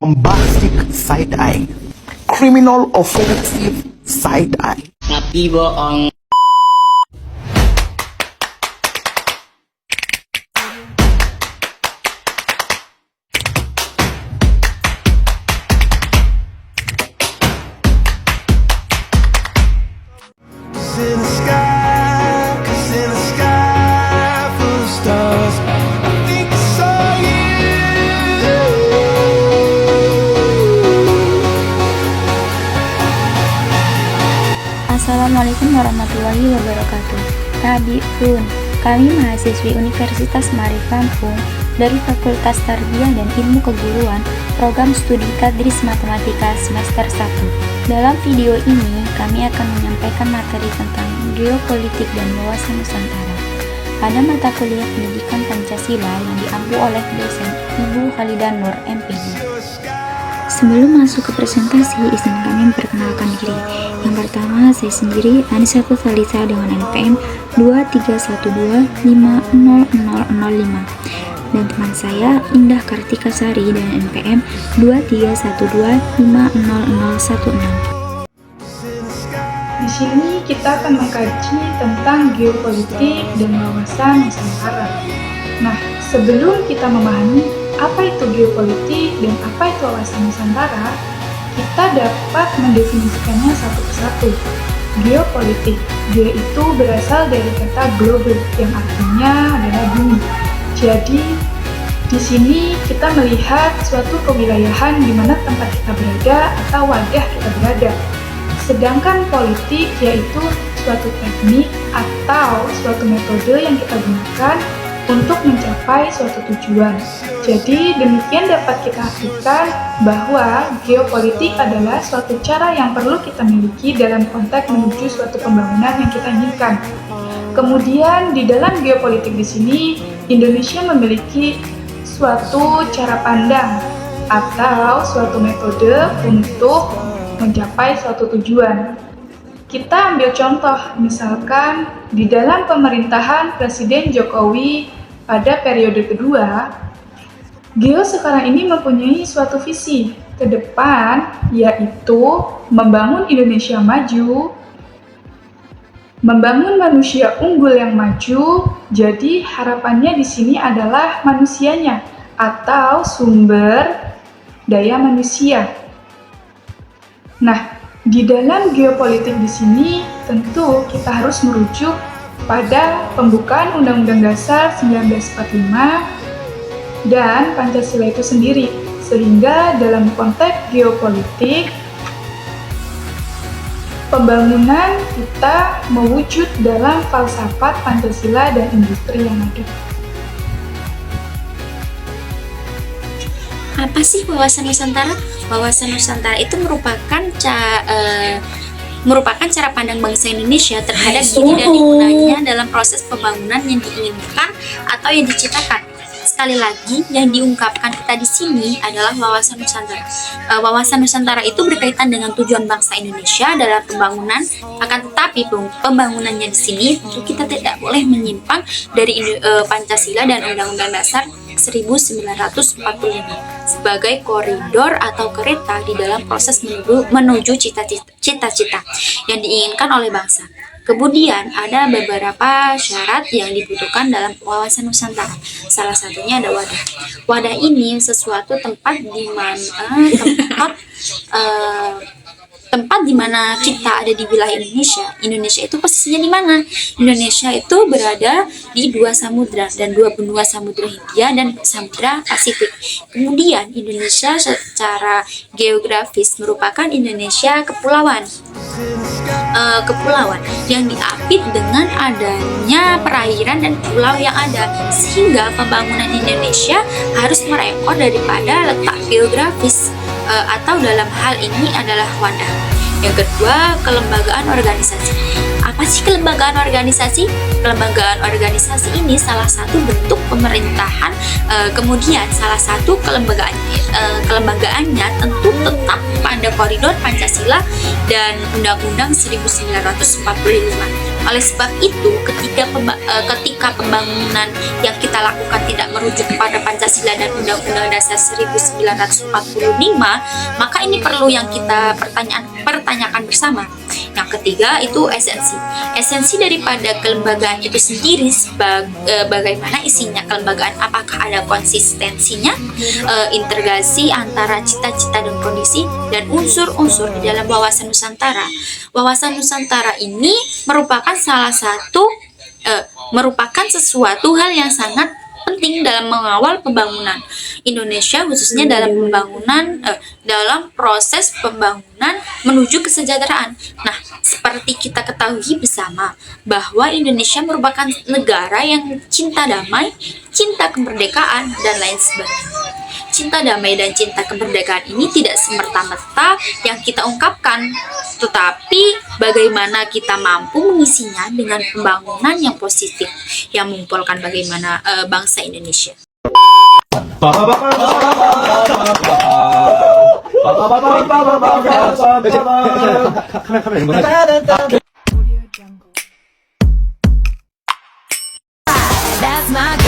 bombastic side eye, criminal offensive side eye. Tapi bohong. Assalamualaikum warahmatullahi wabarakatuh. Tabi'un, kami mahasiswi Universitas Ma'arif Lampung dari Fakultas Tarbiyah dan Ilmu Keguruan, program studi Tadris Matematika semester 1. Dalam video ini, kami akan menyampaikan materi tentang geopolitik dan wawasan Nusantara pada mata kuliah Pendidikan Pancasila yang diampu oleh dosen Ibu Khalidah Nur, MPD. Sebelum masuk ke presentasi, izin kami memperkenalkan diri. Yang pertama, saya sendiri Anisatul Salisa dengan NPM 2312500005 dan teman saya Indah Kartika Sari dengan NPM 2312500016. Di sini kita akan mengkaji tentang geopolitik dan wawasan Nusantara. Nah, sebelum kita memahami apa itu geopolitik dan apa itu wawasan Nusantara, kita dapat mendefinisikannya satu persatu. Geopolitik, G itu berasal dari kata global yang artinya adalah bumi. Jadi, di sini kita melihat suatu kewilayahan di mana tempat kita berada atau wadah kita berada. Sedangkan politik yaitu suatu teknik atau suatu metode yang kita gunakan untuk mencapai suatu tujuan. Jadi demikian dapat kita artikan bahwa geopolitik adalah suatu cara yang perlu kita miliki dalam konteks menuju suatu pembangunan yang kita inginkan. Kemudian di dalam geopolitik di sini Indonesia memiliki suatu cara pandang atau suatu metode untuk mencapai suatu tujuan. Kita ambil contoh, misalkan di dalam pemerintahan Presiden Jokowi pada periode kedua, Geo sekarang ini mempunyai suatu visi ke depan, yaitu membangun Indonesia maju, membangun manusia unggul yang maju. Jadi harapannya di sini adalah manusianya atau sumber daya manusia. Nah, di dalam geopolitik di sini tentu kita harus merujuk pada pembukaan Undang-Undang Dasar 1945 dan Pancasila itu sendiri, sehingga dalam konteks geopolitik pembangunan kita mewujud dalam falsafat Pancasila dan industri yang ada. Apa sih wawasan Nusantara? Wawasan Nusantara itu merupakan cara pandang bangsa Indonesia terhadap diri dan lingkungannya dalam proses pembangunan yang diinginkan atau yang diciptakan. Sekali lagi, yang diungkapkan kita di sini adalah wawasan Nusantara. Wawasan Nusantara itu berkaitan dengan tujuan bangsa Indonesia dalam pembangunan. Akan tetapi pembangunannya di sini tentu kita tidak boleh menyimpang dari Pancasila dan Undang-Undang Dasar 1945 sebagai koridor atau kereta di dalam proses menuju cita-cita yang diinginkan oleh bangsa. Kemudian ada beberapa syarat yang dibutuhkan dalam wawasan Nusantara. Salah satunya ada wadah. Wadah ini sesuatu tempat di mana kita ada di wilayah Indonesia. Indonesia itu posisinya di mana? Indonesia itu berada di dua samudra dan dua benua, Samudra Hindia dan Samudra Pasifik. Kemudian Indonesia secara geografis merupakan Indonesia kepulauan yang diapit dengan adanya perairan dan pulau yang ada, sehingga pembangunan Indonesia harus merekod daripada letak geografis atau dalam hal ini adalah wadah. Yang kedua, kelembagaan organisasi. Apa sih kelembagaan organisasi? Kelembagaan organisasi ini salah satu bentuk pemerintahan. Kemudian salah satu kelembagaannya tentu tetap pada koridor Pancasila dan Undang-Undang 1945. Oleh sebab itu, ketika pembangunan yang kita lakukan tidak merujuk kepada Pancasila dan Undang-Undang Dasar 1945, maka ini perlu yang kita pertanyakan bersama. Yang ketiga itu esensi. Esensi daripada kelembagaan itu sendiri, bagaimana isinya kelembagaan, apakah ada konsistensinya, integrasi antara cita-cita dan kondisi, dan unsur-unsur di dalam wawasan Nusantara. Wawasan Nusantara ini merupakan sesuatu hal yang sangat penting dalam mengawal pembangunan Indonesia, khususnya dalam dalam proses pembangunan menuju kesejahteraan. Nah, seperti kita ketahui bersama bahwa Indonesia merupakan negara yang cinta damai, cinta kemerdekaan, dan lain sebagainya. Cinta damai dan cinta kemerdekaan ini tidak semerta-merta yang kita ungkapkan, tetapi bagaimana kita mampu mengisinya dengan pembangunan yang positif yang mengumpulkan bagaimana bangsa Indonesia. That's my